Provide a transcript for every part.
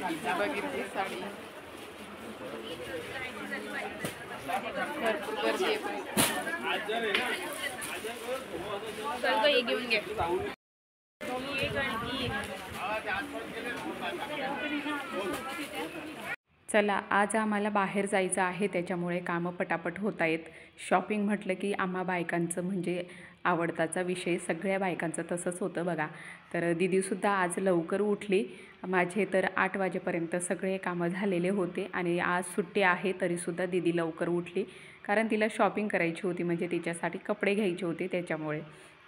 बघितली साडी भरपूर गर्दी आहे. सगळं घेऊन घे. चला आज आम्हाला बाहेर जायचं आहे, त्याच्यामुळे कामं पटापट होत आहेत. शॉपिंग म्हटलं की आम्हा बायकांचं म्हणजे आवडताचा विषय, सगळ्या बायकांचं तसंच होतं बघा. तर दीदीसुद्धा आज लवकर उठली. माझे तर 8 वाजेपर्यंत सगळे कामं झालेले होते आणि आज सुट्टी आहे तरीसुद्धा दीदी लवकर उठली, कारण तिला शॉपिंग करायची होती, म्हणजे तिच्यासाठी कपडे घ्यायचे होते त्याच्यामुळे.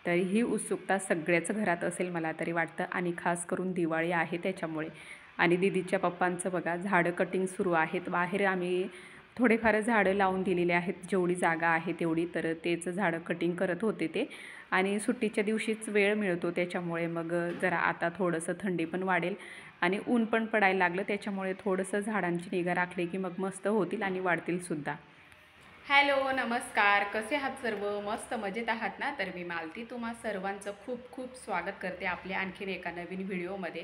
तर ही उत्सुकता सगळ्याच घरात असेल मला तरी वाटतं, आणि खास करून दिवाळी आहे त्याच्यामुळे. आणि दीदीच्या पप्पांचं बघा झाडं कटिंग सुरू आहेत. बाहेर आम्ही थोडेफार झाडं लावून दिलेले आहेत, जेवढी जागा आहे तेवढी. तर तेच झाडं कटिंग करत होते ते. आणि सुट्टीच्या दिवशीच वेळ मिळतो त्याच्यामुळे मग जरा आता थोडंसं थंडी पण वाढेल आणि ऊन पण पडायला लागलं, त्याच्यामुळे थोडंसं झाडांची निगा राखली की मग मस्त होतील आणि वाढतीलसुद्धा. हॅलो नमस्कार, कसे आहात सर्व? मस्त मजेत आहात ना? तर मी मालती तुम्हा सर्वांचं खूप खूप स्वागत करते आपल्या आणखीन एका नवीन व्हिडिओमध्ये.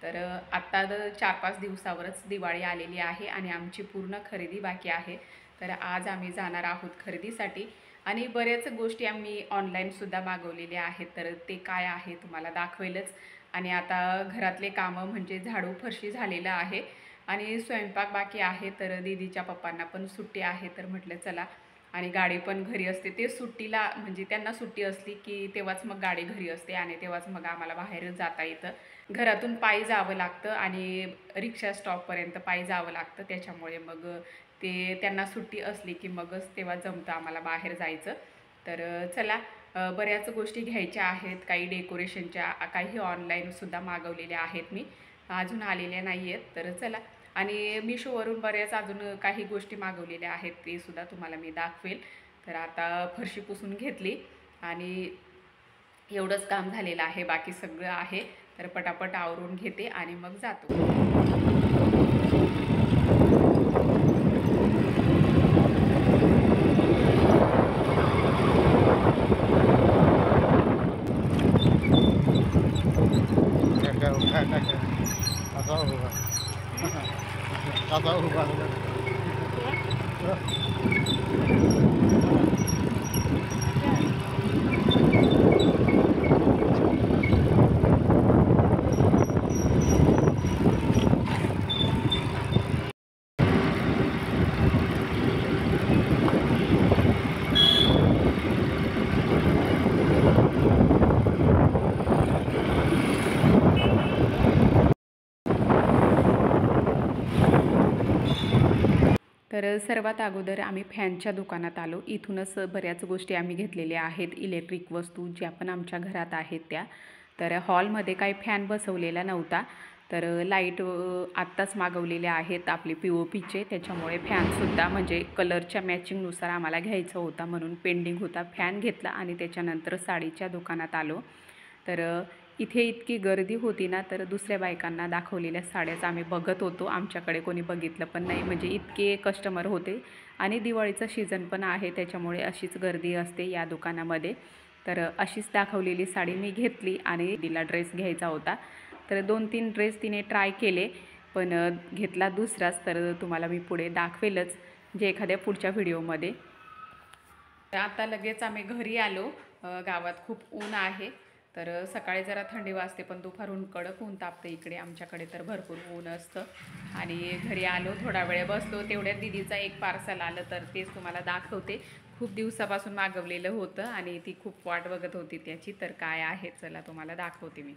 तर आत्ता 4-5 दिवसावरच दिवाळी आलेली आहे आणि आमची पूर्ण खरेदी बाकी आहे. तर आज आम्ही जाणार आहोत खरेदीसाठी आणि बऱ्याच गोष्टी आम्ही ऑनलाईनसुद्धा मागवलेल्या आहेत. तर ते काय आहे तुम्हाला दाखवेलच. आणि आता घरातले कामं म्हणजे झाडू फरशी झालेलं आहे आणि स्वयंपाक बाकी आहे. तर दीदीच्या पप्पांना पण सुट्टी आहे, तर म्हटलं चला. आणि गाडी पण घरी असते, ते सुट्टीला म्हणजे त्यांना सुट्टी असली की तेव्हाच मग गाडी घरी असते आणि तेव्हाच मग आम्हाला बाहेर जाता येतं. घरातून पायी जावं लागतं आणि रिक्षा स्टॉपपर्यंत पायी जावं लागतं, त्याच्यामुळे मग ते त्यांना सुट्टी असली की मगच तेव्हा जमतं आम्हाला बाहेर जायचं. तर चला, बऱ्याच गोष्टी घ्यायच्या आहेत, काही डेकोरेशनच्या, काही ऑनलाईनसुद्धा मागवलेल्या आहेत मी, अजून आलेल्या नाही आहेत. तर चला, आणि मिशोवरून बऱ्याच अजून काही गोष्टी मागवलेल्या आहेत, ते सुद्धा तुम्हाला मी दाखवेल. तर आता फरशी पुसून घेतली आणि एवढंच काम झालेलं आहे, बाकी सगळं आहे. तर पटापट आवरून घेते आणि मग जातो. तर सर्वात अगोदर आम्ही फॅनच्या दुकानात आलो. इथूनच बऱ्याच गोष्टी आम्ही घेतलेल्या आहेत, इलेक्ट्रिक वस्तू ज्या पण आमच्या घरात आहेत त्या. तर हॉलमध्ये काही फॅन बसवलेला नव्हता, तर लाईट आत्ताच मागवलेल्या आहेत आपले POPचे, त्याच्यामुळे फॅनसुद्धा म्हणजे कलरच्या मॅचिंगनुसार आम्हाला घ्यायचा होता, म्हणून पेंडिंग होता. फॅन घेतला आणि त्याच्यानंतर साडीच्या दुकानात आलो. तर इथे इतकी गर्दी होती ना, तर दुसऱ्या बायकांना दाखवलेल्या साड्याच आम्ही बघत होतो. आमच्याकडे कोणी बघितलं पण नाही, म्हणजे इतके कस्टमर होते. आणि दिवाळीचा सीझन पण आहे, त्याच्यामुळे अशीच गर्दी असते या दुकानामध्ये. तर अशीच दाखवलेली साडी मी घेतली आणि तिला ड्रेस घ्यायचा होता. तर 2-3 ड्रेस तिने ट्राय केले, पण घेतला दुसराच. तर तुम्हाला मी पुढे दाखवेलच, जे एखाद्या पुढच्या व्हिडिओमध्ये. आता लगेच आम्ही घरी आलो. गावात खूप ऊन आहे, तर सकाळी जरा थंडी वाजते, पण दुपारून कडक ऊन तापतं इकडे. आमच्याकडे तर भरपूर ऊन असतं. आणि घरी आलो, थोडा वेळ बसलो, तेवढ्यात दीदीचा एक पार्सल आलं, तर तेच तुम्हाला दाखवते. खूप दिवसापासून मागवलेलं होतं आणि ती खूप वाट बघत होती त्याची. तर काय आहे चला तुम्हाला दाखवते मी.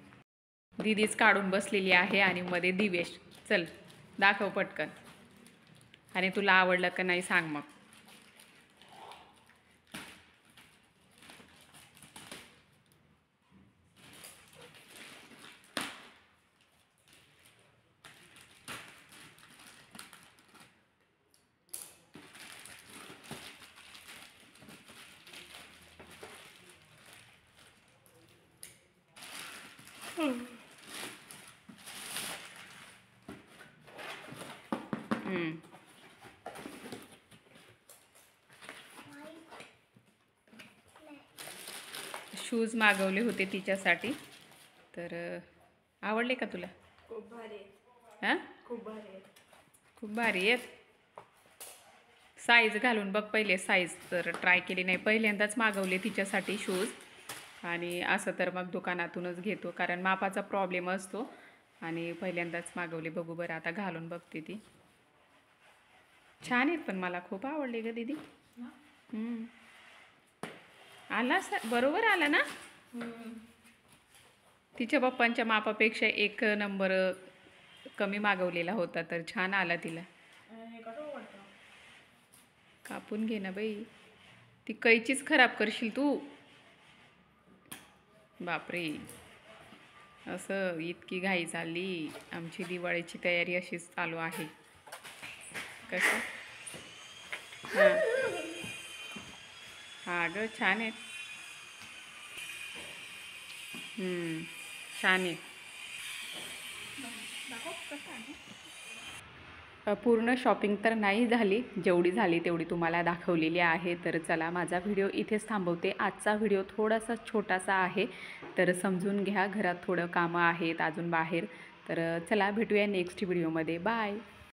दीदीच काढून बसलेली आहे आणि मध्ये दिवेश. चल दाखव पटकन, आणि तुला आवडलं का नाही सांग मग. शूज मागवले होते तिच्यासाठी. तर आवडले का तुला? खूप भारी. हां खूप भारी आहे. खूप भारी आहेत. साईज घालून बघ पहिले, साईज तर ट्राय केली नाही, पहिल्यांदाच मागवले तिच्यासाठी शूज. आणि असं तर मग दुकानातूनच घेतो कारण मापाचा प्रॉब्लेम असतो. आणि पहिल्यांदाच मागवले, बघू बरं आता घालून बघते ती. छान आहेत पण मला खूप आवडले ग दीदी. आला बरोबर आला ना. तिच्या पप्पांच्या मापापेक्षा 1 नंबर कमी मागवलेला होता तर छान आला तिला. कापून घे ना बाई, ती कैचीच खराब करशील तू. बापरे, असं इतकी घाई चालली आमची. दिवाळीची तयारी अशीच चालू आहे. कसं हां हां ग छान आहेत. छान आहे. पूर्ण शॉपिंग तर नाही झाली, जेवढी झाली तेवढी तुम्हाला दाखवलेली आहे. तर चला, माझा व्हिडिओ इथेच थांबवते. आजचा व्हिडिओ थोडासा छोटासा आहे, तर समजून घ्या. घरात थोडं कामं आहेत अजून बाहेर. तर चला, भेटूया नेक्स्ट व्हिडिओमध्ये. बाय.